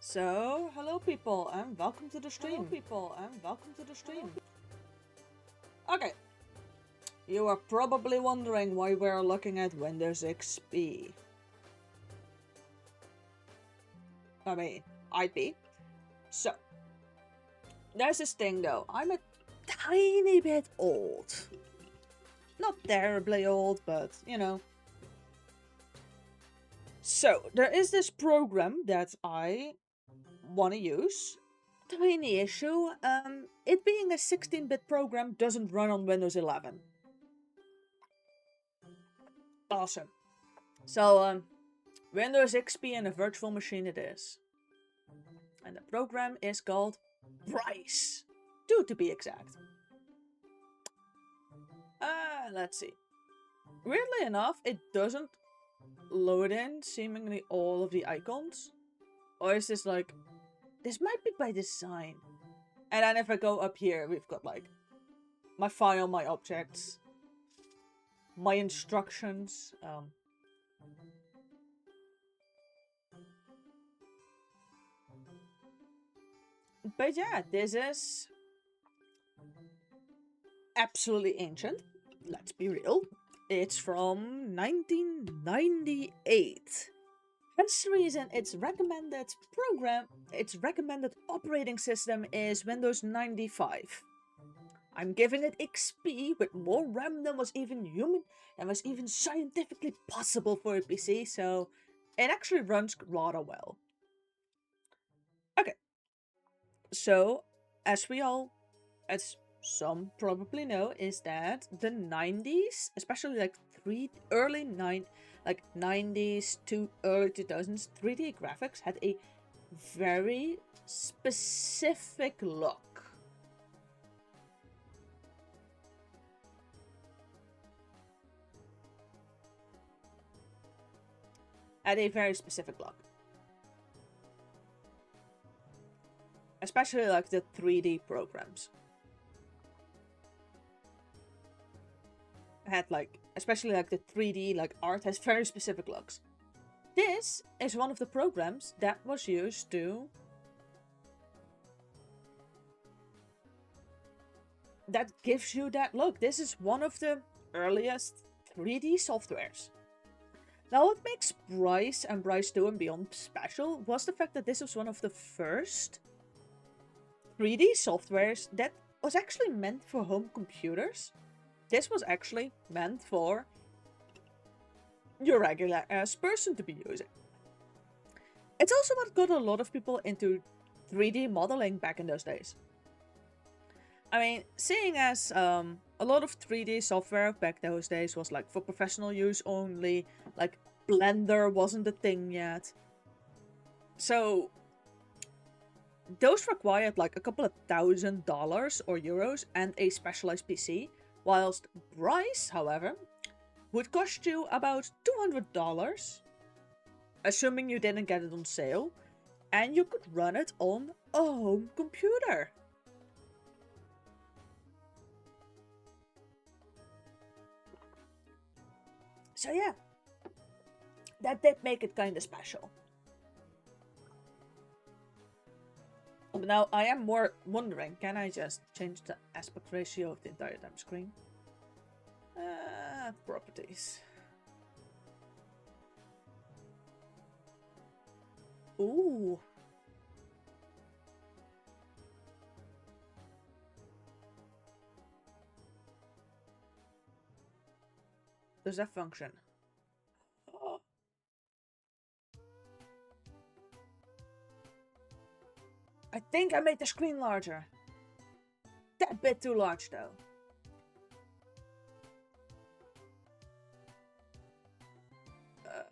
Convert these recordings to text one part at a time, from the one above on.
So, hello people and welcome to the stream. Okay, you are probably wondering why we're looking at Windows XP. I mean, I'd be. So, there's this thing though. I'm a tiny bit old. Not terribly old, but you know. So, there is this program that I want to use. Tiny issue, it being a 16-bit program doesn't run on Windows 11. Awesome. So, Windows XP and a virtual machine it is. And the program is called Bryce. 2 to be exact. Let's see. Weirdly enough, it doesn't load in seemingly all of the icons. Or is this like... This might be by design. And then if I go up here, we've got like... my file, my objects, my instructions. But yeah, this is absolutely ancient. Let's be real. It's from 1998. Hence the reason its recommended operating system is Windows 95. I'm giving it XP with more RAM than was even scientifically possible for a PC, so it actually runs rather well. Okay. So, as some probably know, is that the 90s, especially like early 90s to early 2000s, 3D graphics had a very specific look. Especially like the 3D programs. Had like, especially like the 3D like art has very specific looks. This is one of the programs that was used to that gives you that look. This is one of the earliest 3D softwares. Now what makes Bryce and Bryce 2 and Beyond special was the fact that this was one of the first 3D softwares that was actually meant for home computers. This was actually meant for your regular ass person to be using. It's also what got a lot of people into 3D modeling back in those days. I mean, seeing as a lot of 3D software back those days was like for professional use only, like Blender wasn't a thing yet. So those required like a couple of $1,000 or euros and a specialized PC, whilst Bryce, however, would cost you about $200, assuming you didn't get it on sale, and you could run it on a home computer. So yeah, that did make it kind of special. But now I am more wondering, can I just change the aspect ratio of the entire damn screen? Properties. Ooh. Does that function? Oh. I think I made the screen larger. That bit too large though. No.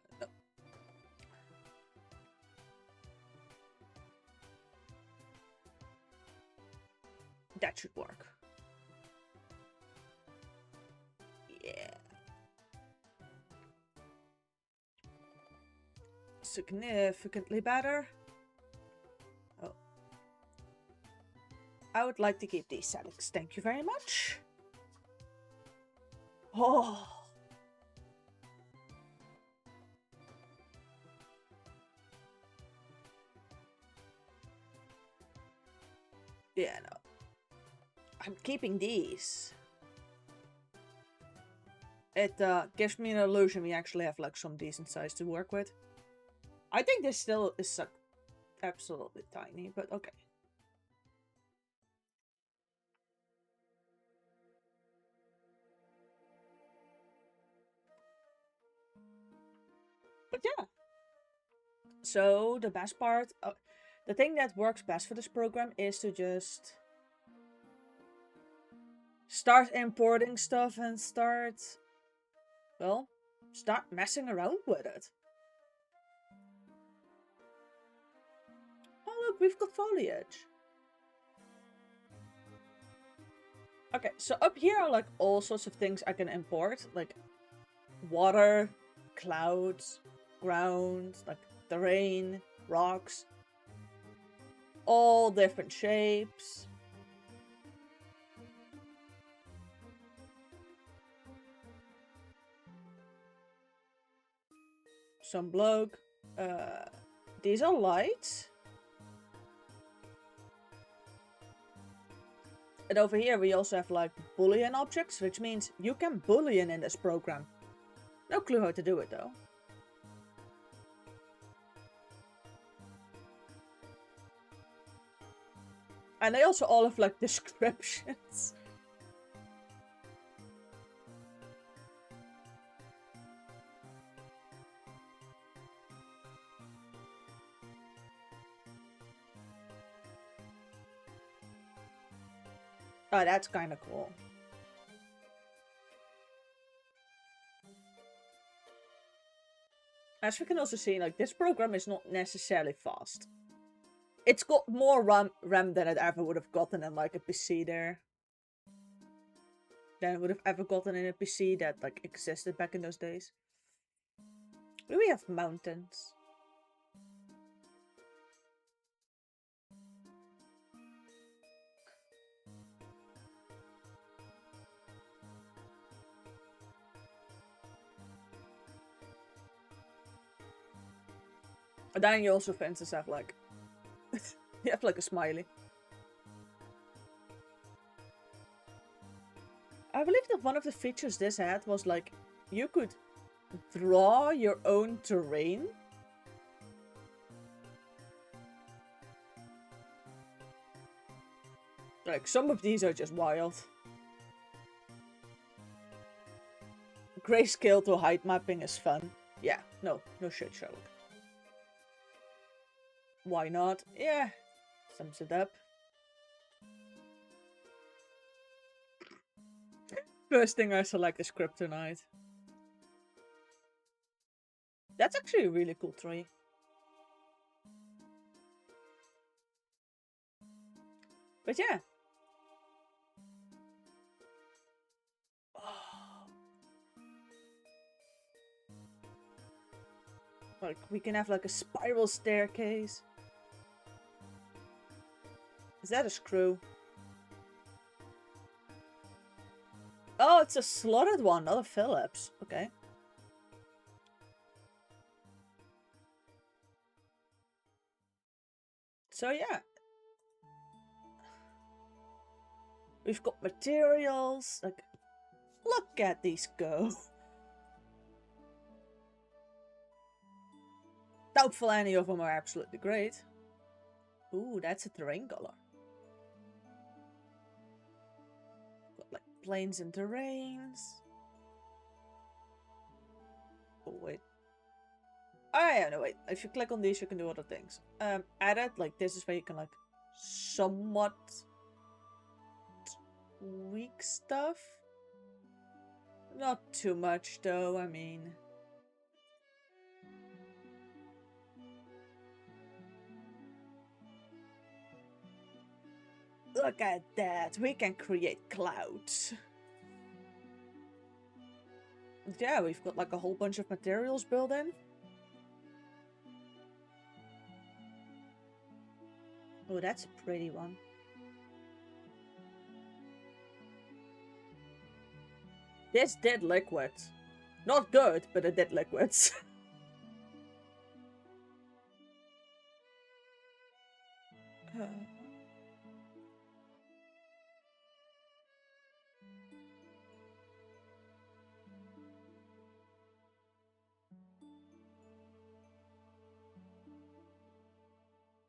That should work. Yeah. Significantly better. Oh. I would like to keep these settings. Thank you very much. Oh. Yeah, no. I'm keeping these. It gives me an illusion we actually have like some decent size to work with. I think this still is absolutely tiny, but okay. But yeah. So the best part, the thing that works best for this program is to just start importing stuff and start messing around with it. Oh look, we've got foliage. Okay, so up here are like all sorts of things I can import, like water, clouds, ground, like terrain, rocks, all different shapes. Some bloke. These are lights. And over here we also have like Boolean objects, which means you can Boolean in this program. No clue how to do it though. And they also all have like descriptions. Oh, that's kind of cool. As we can also see, like, this program is not necessarily fast. It's got more RAM than it ever would have gotten in, like, a PC there. Than it would have ever gotten in a PC that, like, existed back in those days. We have mountains. And then you also, for instance, have, like... you have, like, a smiley. I believe that one of the features this had was, like, you could draw your own terrain. Like, some of these are just wild. Grayscale to height mapping is fun. Yeah, no shit, Sherlock. Why not? Yeah, sums it up. First thing I select is kryptonite. That's actually a really cool tree. But yeah. Like, we can have like a spiral staircase. Is that a screw? Oh, it's a slotted one, not a Phillips. Okay. So yeah. We've got materials. Like, look at these go. Doubtful any of them are absolutely great. Ooh, that's a terrain color. Got like plains and terrains. Oh wait. Oh yeah, no wait. If you click on these, you can do other things. Edit, like this is where you can like somewhat tweak stuff. Not too much though, I mean. Look at that, we can create clouds. Yeah, we've got like a whole bunch of materials built in. Oh, that's a pretty one. This did liquids. Not good, but it did liquids.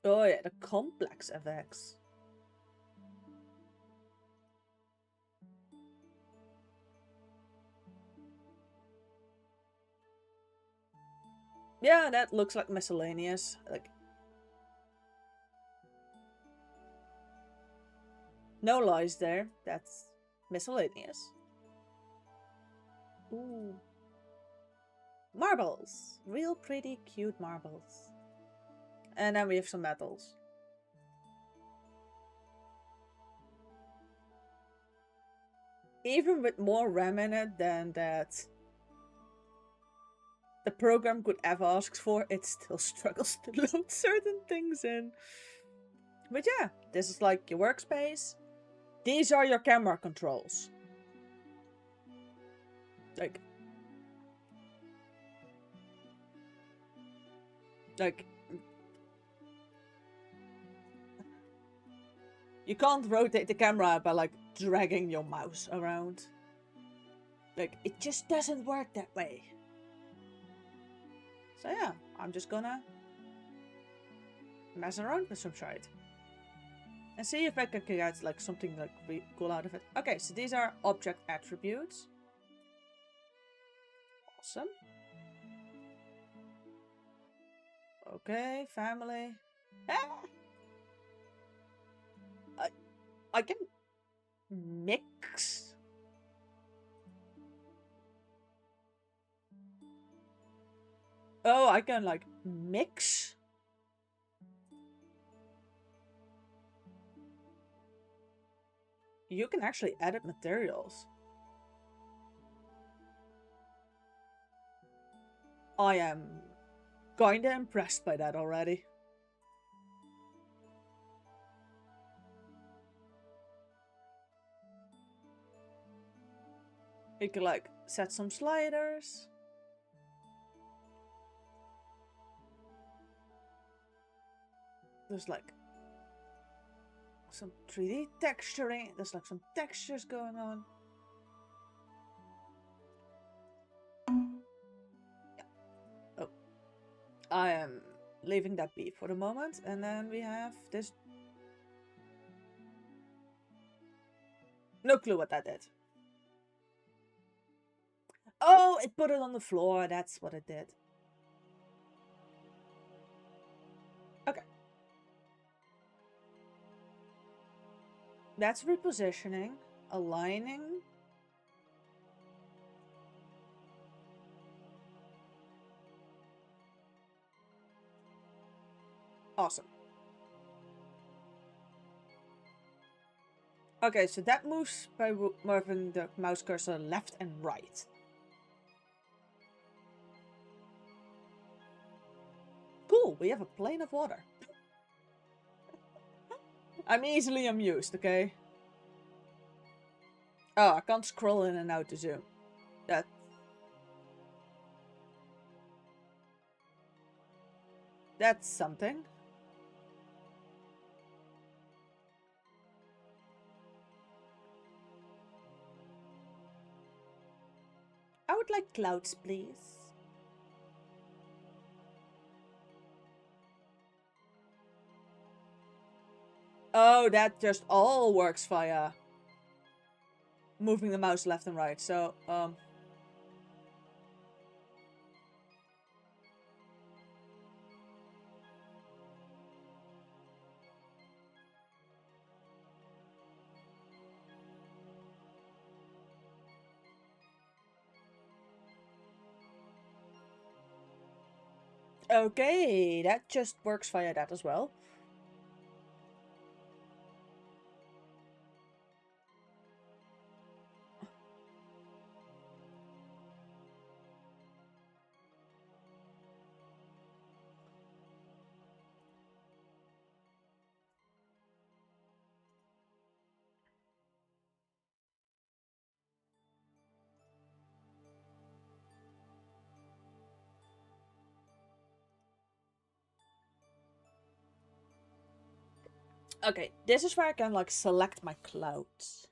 Oh yeah, the complex effects. Yeah, that looks like miscellaneous. Like, no lies there. That's miscellaneous. Ooh. Marbles. Real pretty, cute marbles. And then we have some metals. Even with more RAM in it than that the program could ever ask for, it still struggles to load certain things in. But yeah, this is like your workspace. These are your camera controls. Like, you can't rotate the camera by like dragging your mouse around. Like, it just doesn't work that way. So yeah, I'm just gonna mess around with some shit. And see if I can get like something like really cool out of it. Okay, so these are object attributes. Awesome. Okay, family. Ah! I can mix. Oh, I can like mix. You can actually edit materials. I am kinda impressed by that already. You can like set some sliders. There's like some 3D texturing. There's like some textures going on. Yeah. Oh. I am leaving that be for the moment. And then we have this. No clue what that did. Oh, it put it on the floor. That's what it did. Okay. That's repositioning, aligning. Awesome. Okay, so that moves by moving the mouse cursor left and right. Cool, we have a plane of water. I'm easily amused, okay? Oh, I can't scroll in and out to zoom. That's something. I would like clouds, please. Oh, that just all works via moving the mouse left and right. So, okay, that just works via that as well. Okay, this is where I can like select my clouds.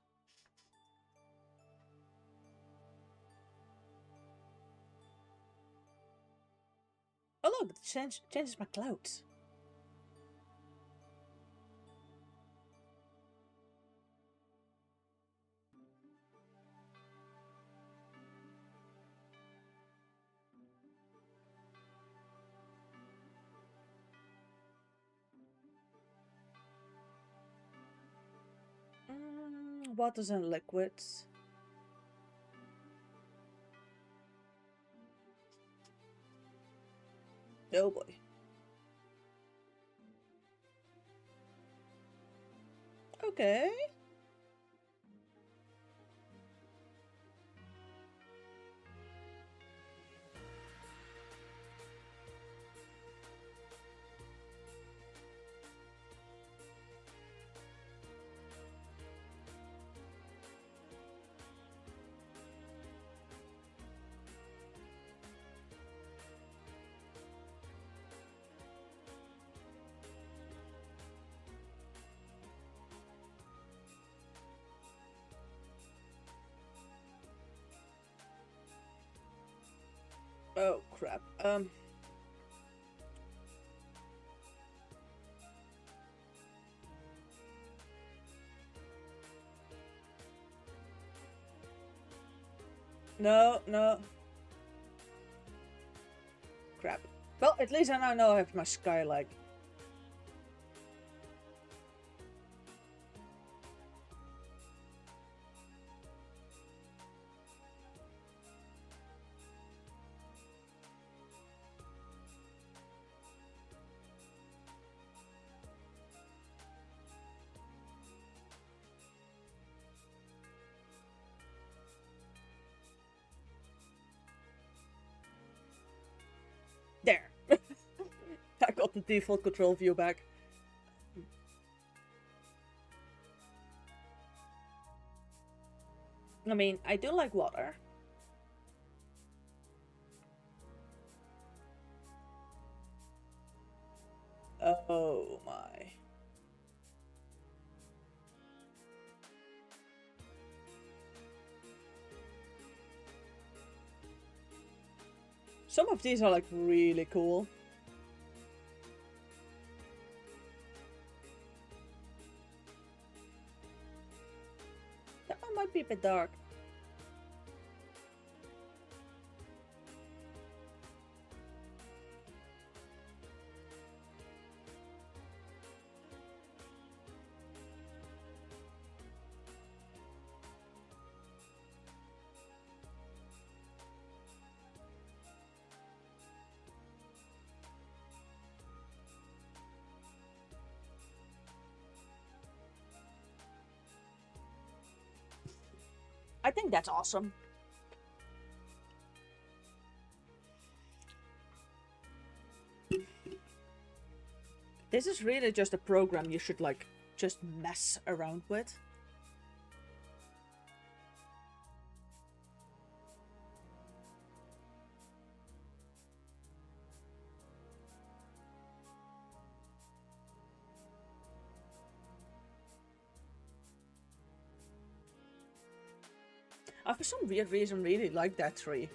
Oh look, it changes my clouds. waters and liquids. Oh boy. Okay. Oh crap. No, no. Crap. Well, at least I now know I have my skylight. There. I got the default control view back. I mean, I do like water. Oh my. Some of these are like really cool. That one might be a bit dark. I think that's awesome. This is really just a program you should like just mess around with. I for some weird reason really like that tree.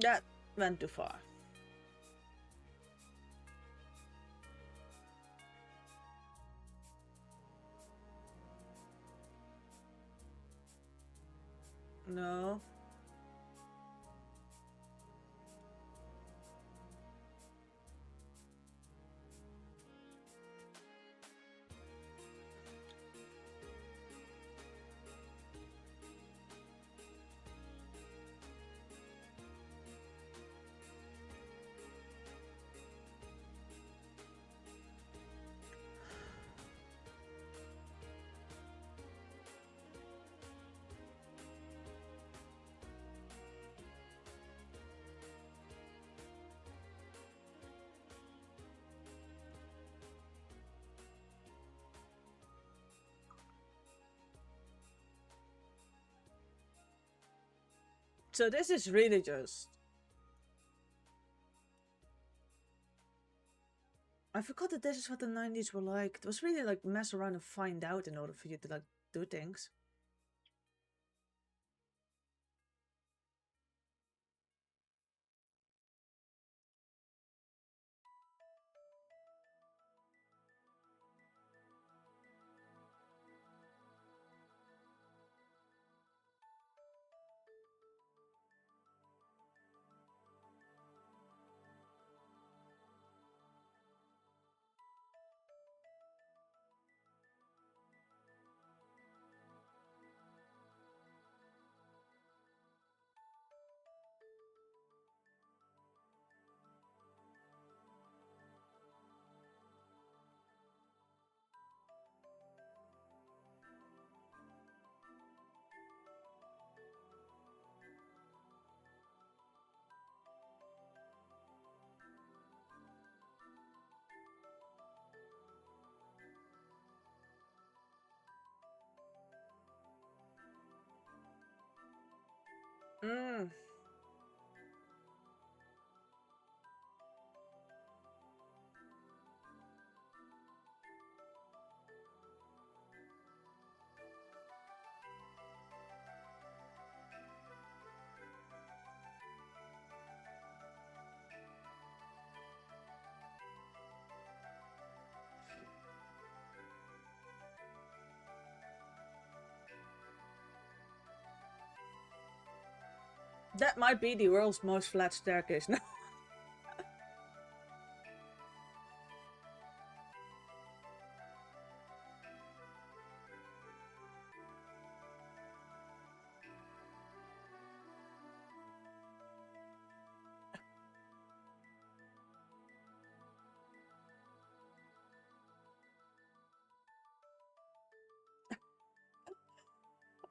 That went too far. No. So this is really just... I forgot that this is what the 90s were like. It was really like mess around and find out in order for you to like do things. Mm. That might be the world's most flat staircase now.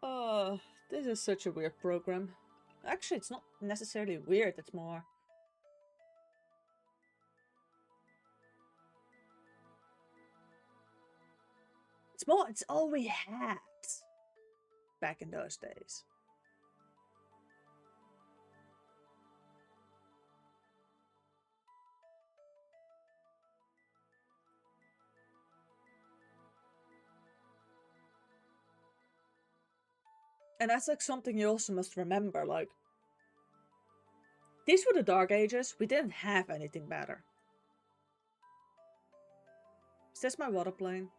Oh, this is such a weird program. Actually, it's not necessarily weird, it's more... it's all we had back in those days. And that's like something you also must remember, like... These were the Dark Ages, we didn't have anything better. Is this my water plane?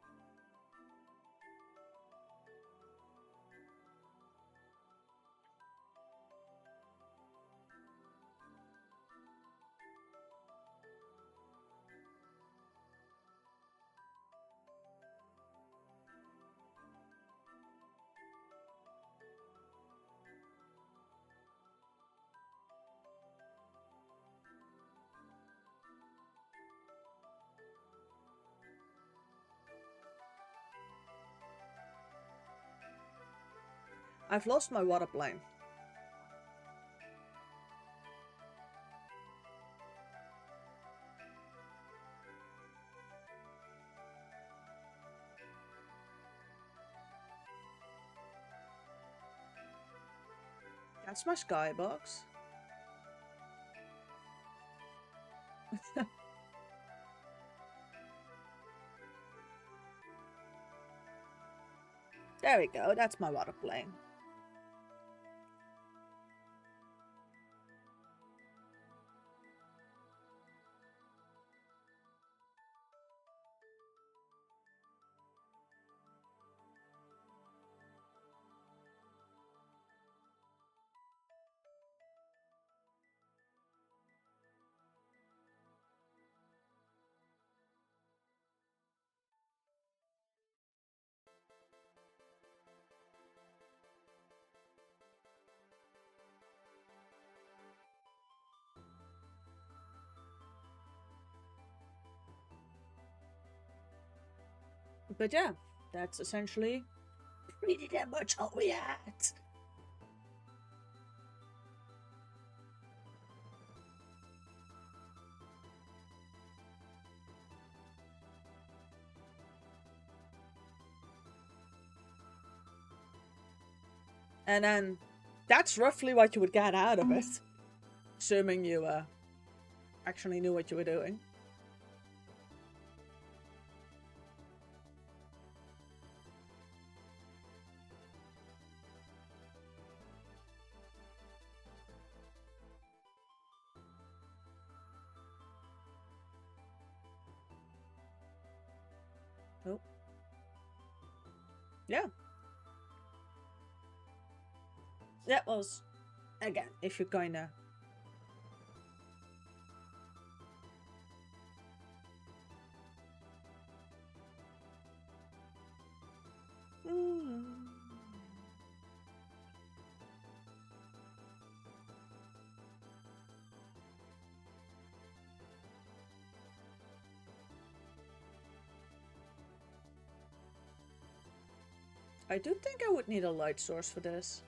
I've lost my water plane. That's my skybox. There we go, that's my water plane. But yeah, that's essentially pretty damn much all we had. And then that's roughly what you would get out of it. Assuming you actually knew what you were doing. Nope. Yeah. That was, again, if you're kinda... I do think I would need a light source for this.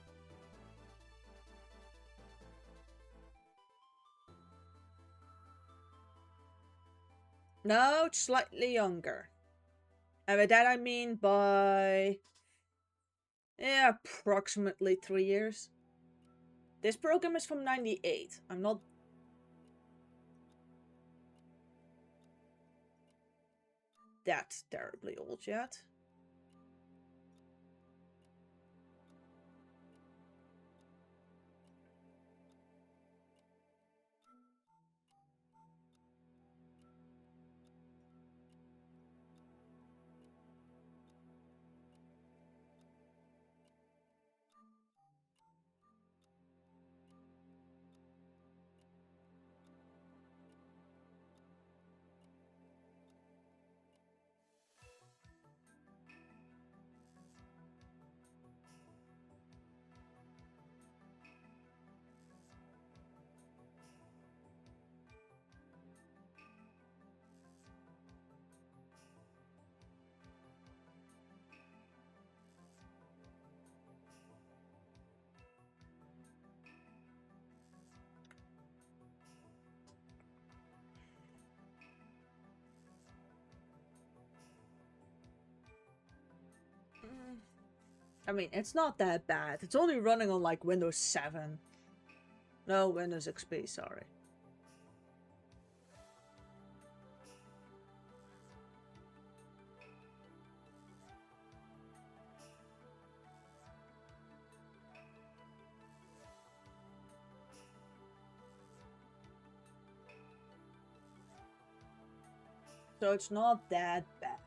No, it's slightly younger. And by that I mean by... yeah, approximately 3 years. This program is from 98. I'm not... that terribly old yet. I mean, it's not that bad. It's only running on like Windows 7. No, Windows XP, sorry. So it's not that bad.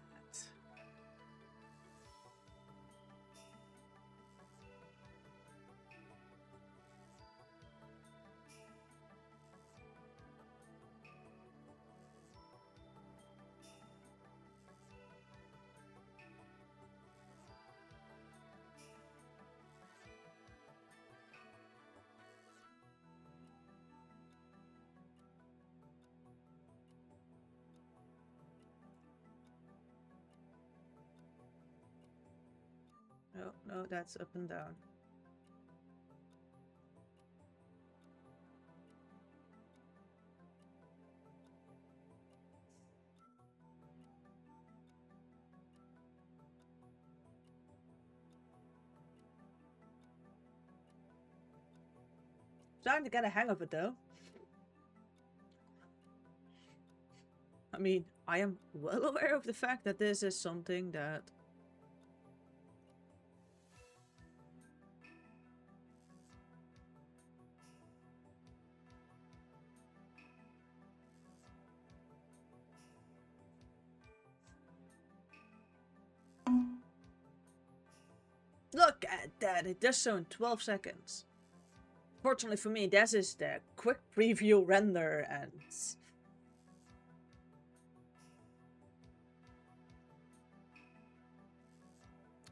No, no, that's up and down. Starting to get a hang of it though. I mean, I am well aware of the fact that this is something that... Look at that, it does so in 12 seconds. Fortunately for me, this is the quick preview render and...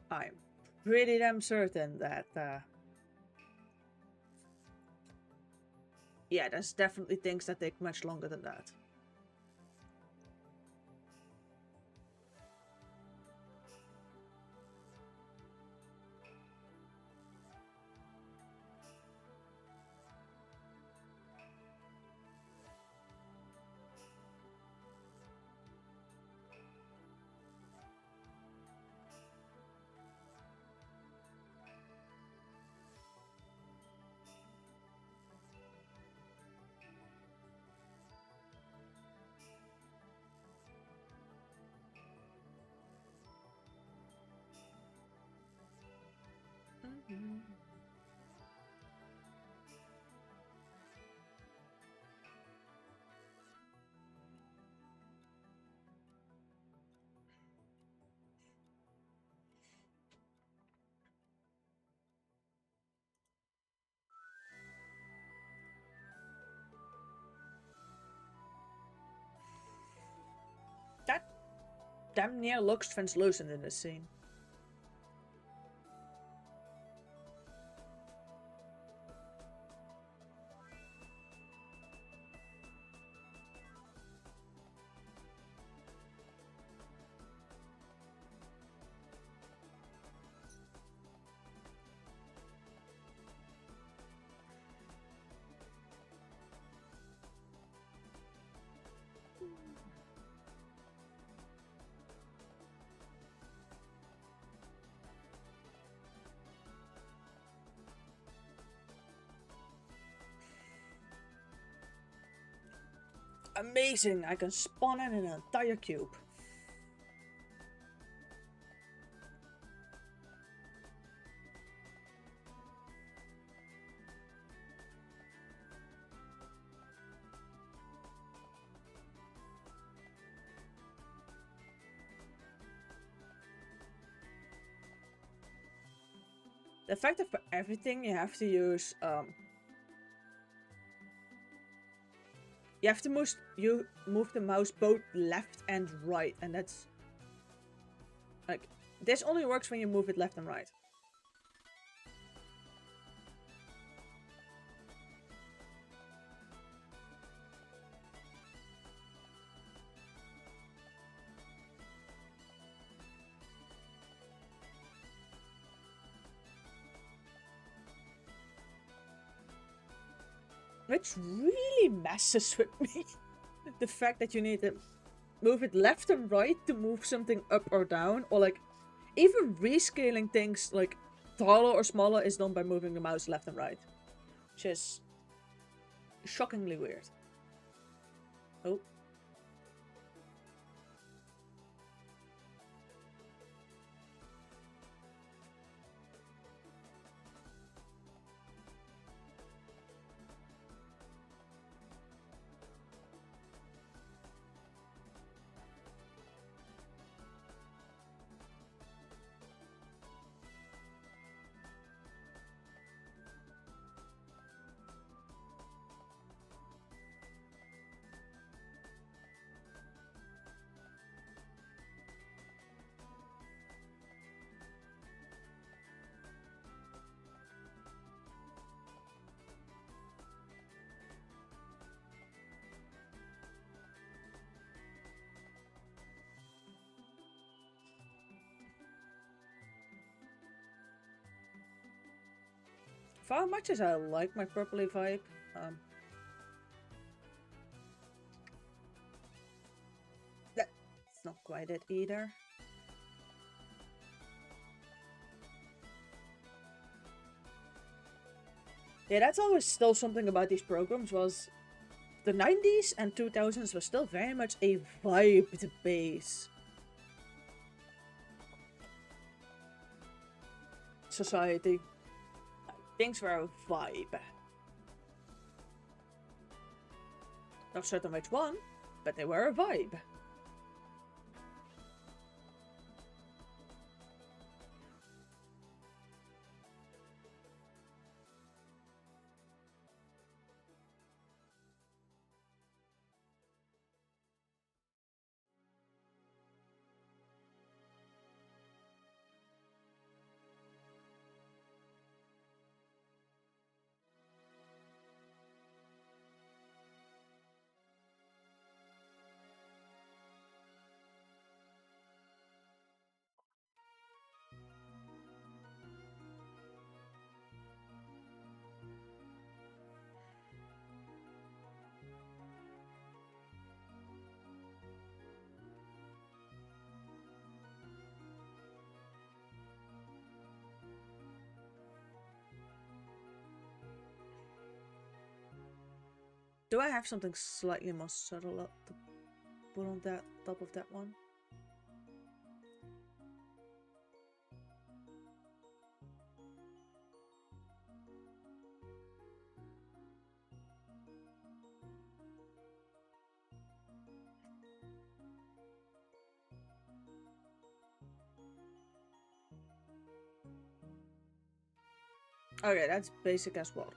I'm pretty damn certain that, yeah, there's definitely things that take much longer than that. damn near looks translucent in this scene. Amazing! I can spawn in an entire cube. The fact that for everything you have to use you have to move the mouse both left and right, and that's like this only works when you move it left and right. Which really messes with me. The fact that you need to move it left and right to move something up or down, or like even rescaling things like taller or smaller is done by moving the mouse left and right, which is shockingly weird. Oh. For as much as I like my purpley vibe, that's not quite it either. Yeah, that's always still something about these programs, was the 90s and 2000s was still very much a vibe base society. Things were a vibe. Not certain which one, but they were a vibe. Do I have something slightly more subtle up to put on that top of that one? Okay, that's basic as water.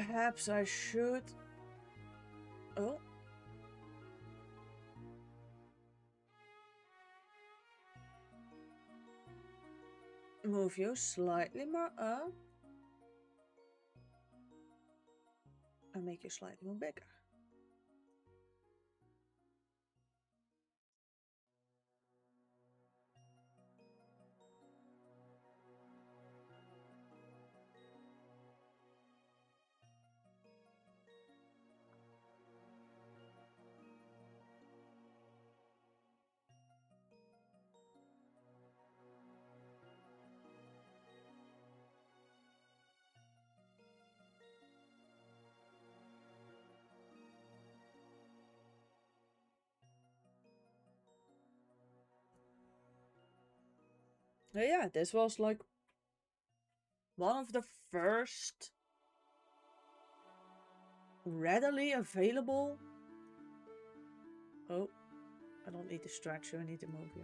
Perhaps I should... Oh. Move you slightly more up. And make you slightly more bigger. Yeah, this was like one of the first readily available. Oh, I don't need to stretch you, I need to move you.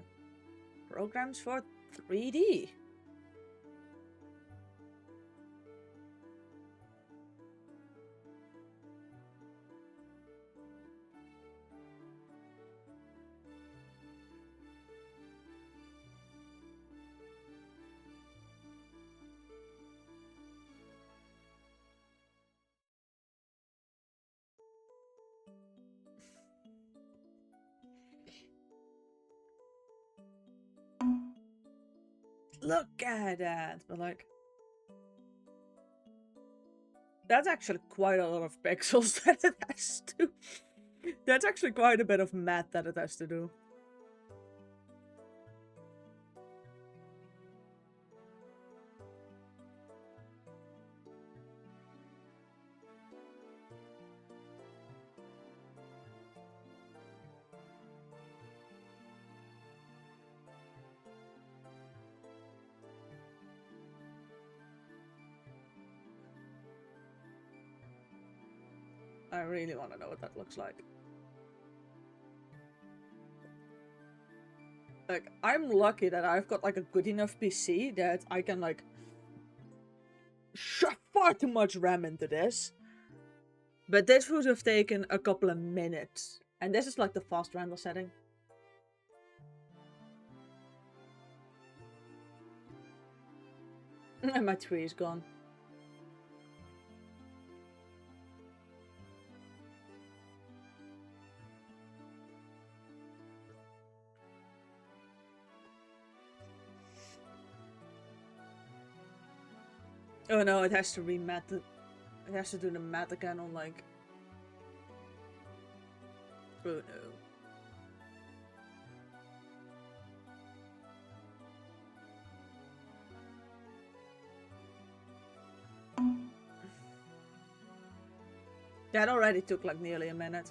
Programs for 3D. Look at that! But like... That's actually quite a lot of pixels that it has to... That's actually quite a bit of math that it has to do. I really want to know what that looks like. Like, I'm lucky that I've got like a good enough PC that I can like shove far too much RAM into this. But this would have taken a couple of minutes. And this is like the fast render setting. And my tree is gone. Oh no, it has to remat the... It has to do the math again on like... Oh no. That already took like nearly a minute.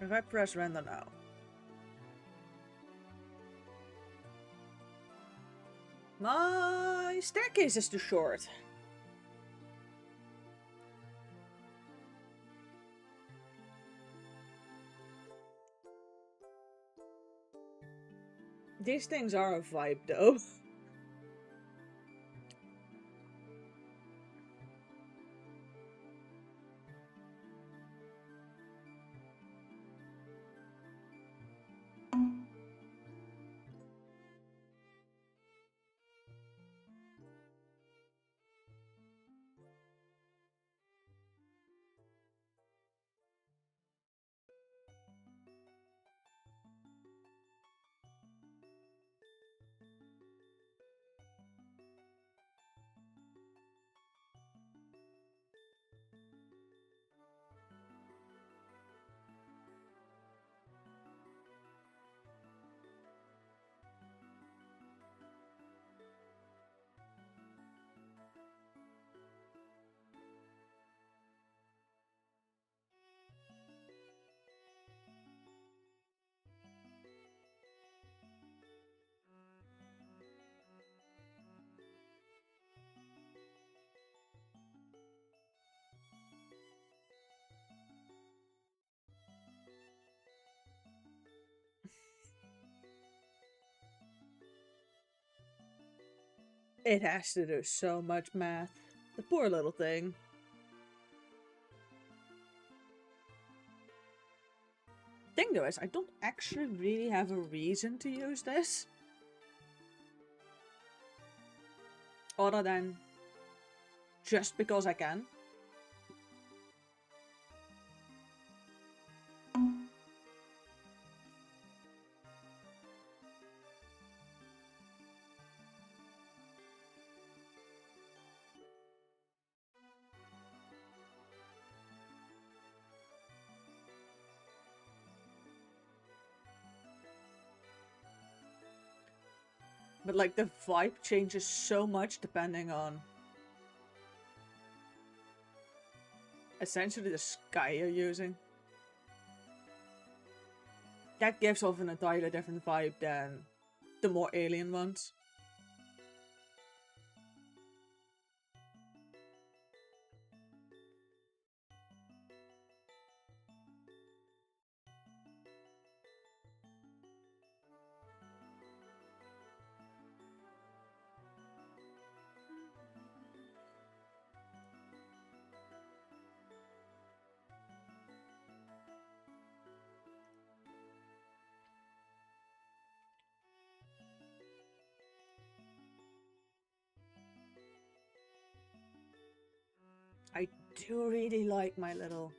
If I press render now. My staircase is too short. These things are a vibe though. It has to do so much math. The poor little thing. Thing though is, I don't actually really have a reason to use this. Other than just because I can. But like the vibe changes so much depending on essentially the sky you're using. That gives off an entirely different vibe than the more alien ones. I do really like my little...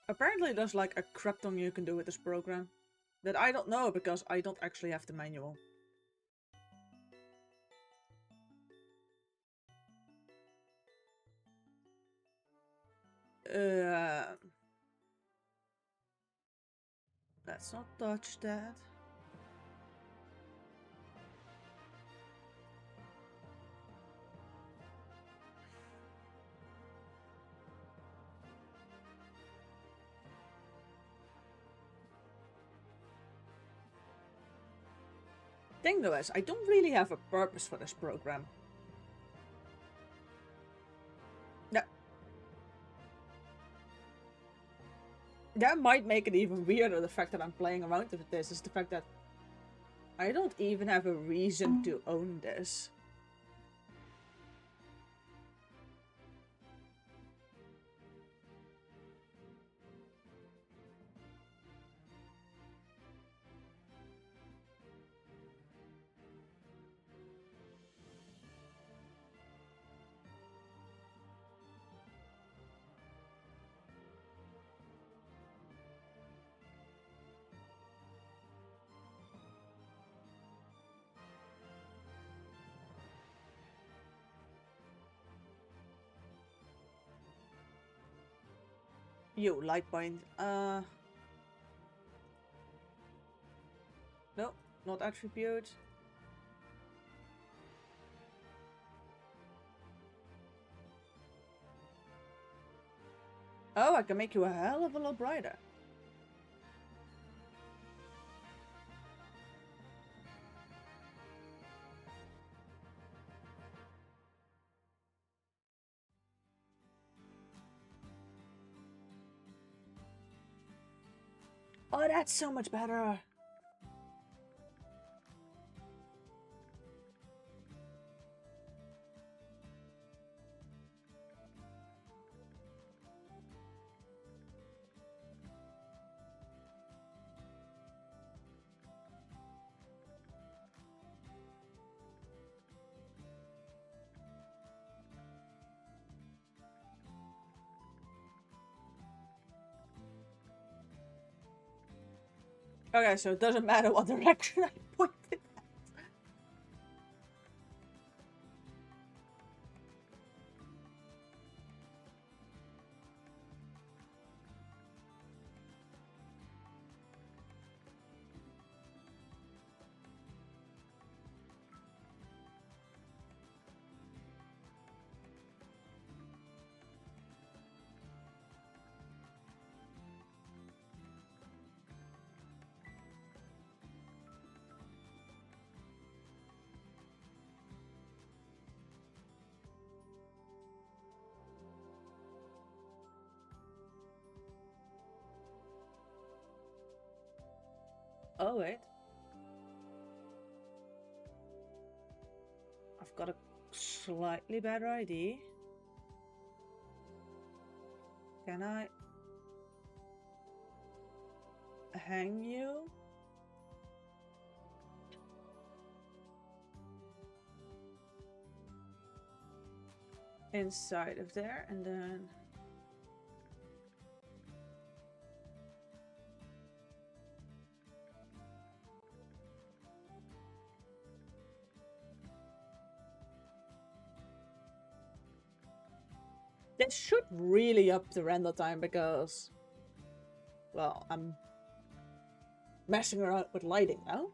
Apparently there's like a crap ton you can do with this program. That I don't know because I don't actually have the manual. Let's not touch that. Thing though is, I don't really have a purpose for this program. That might make it even weirder, the fact that I'm playing around with this, is the fact that I don't even have a reason to own this. You, light point. No, not attribute. Oh, I can make you a hell of a lot brighter. Oh, that's so much better. Okay, so it doesn't matter what direction I point it at. Oh, wait. I've got a slightly better idea. Can I hang you? Inside of there, and then... This should really up the render time because, well, I'm messing around with lighting now.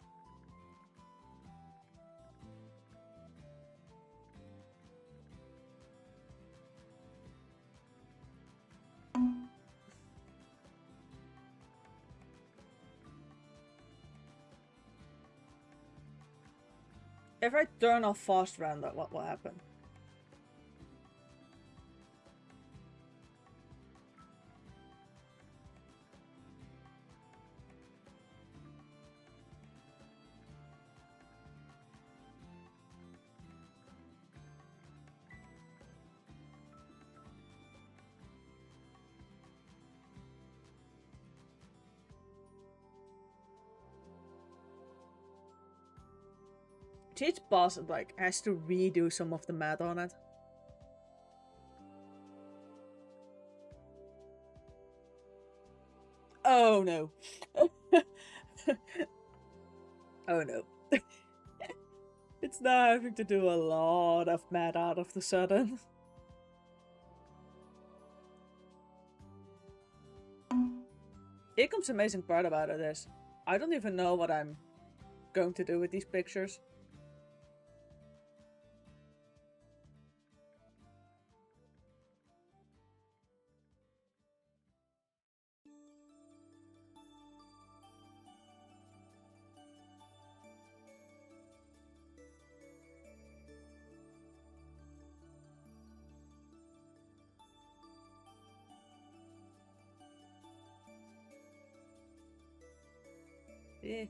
If I turn off fast render, what will happen? Each boss like has to redo some of the math on it. Oh no. Oh no. It's now having to do a lot of math out of the sudden. Here comes the amazing part about it is, I don't even know what I'm going to do with these pictures. Yeah.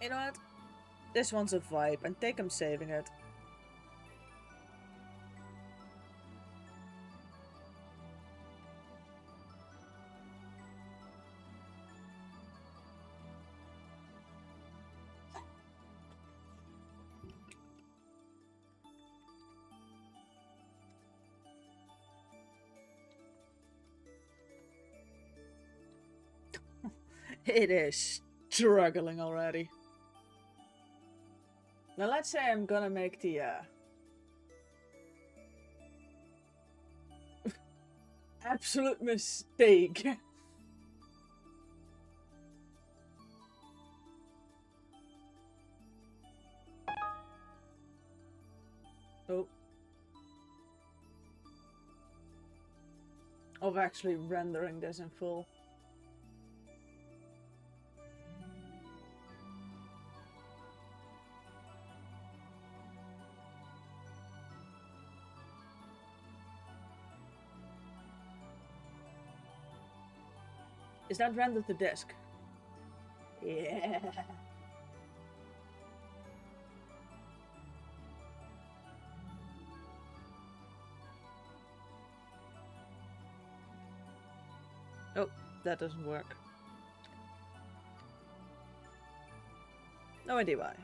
You know what? This one's a vibe, and think I'm saving it. It is struggling already. Now let's say I'm gonna make the absolute mistake. Oh. Of actually rendering this in full. Is that rendered to disk? Yeah. Oh, that doesn't work. No idea why.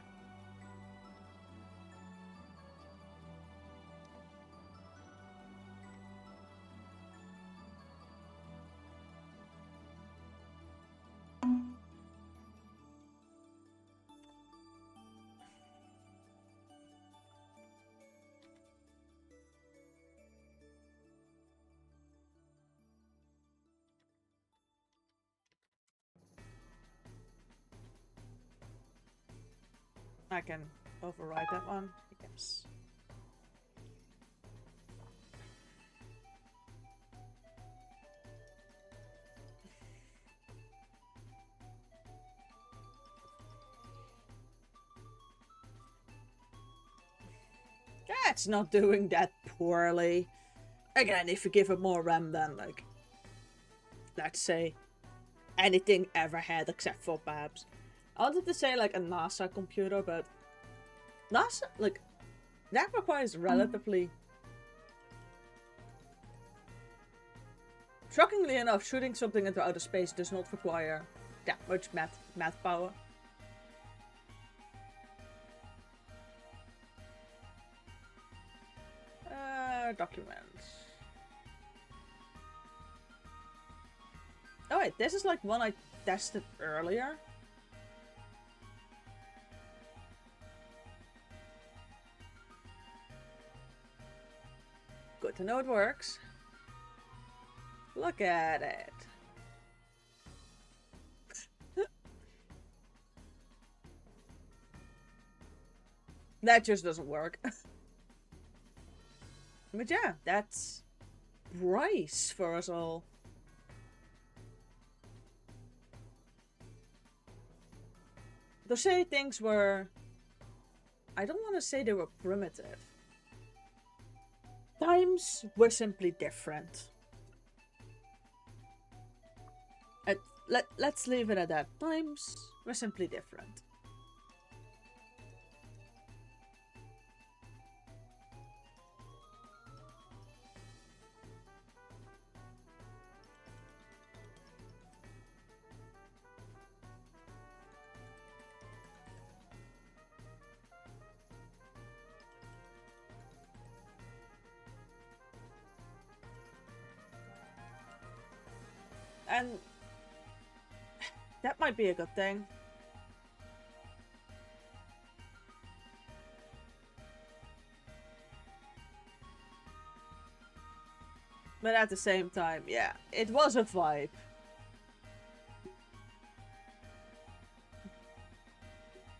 I can override that one, yes. That's not doing that poorly. Again, if you give it more RAM than, like, let's say, anything ever had except for Babs. I wanted to say, like, a NASA computer, but NASA, like, that requires relatively... Shockingly enough, shooting something into outer space does not require that much math power. Documents. Oh wait, this is like one I tested earlier. Good to know it works. Look at it. That just doesn't work. But yeah, that's Bryce for us all. To say things were... I don't want to say they were primitive. Times were simply different. Let's leave it at that. Times were simply different. And that might be a good thing. But at the same time, yeah, it was a vibe.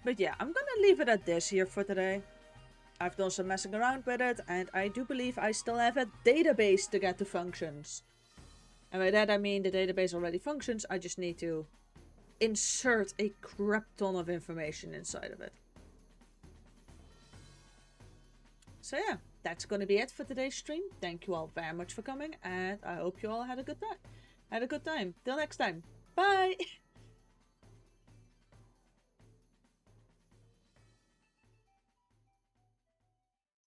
But yeah, I'm gonna leave it at this here for today. I've done some messing around with it, and I do believe I still have a database to get to functions. And by that I mean the database already functions, I just need to insert a crap ton of information inside of it. So yeah, that's gonna be it for today's stream. Thank you all very much for coming, and I hope you all had a good time. Till next time. Bye!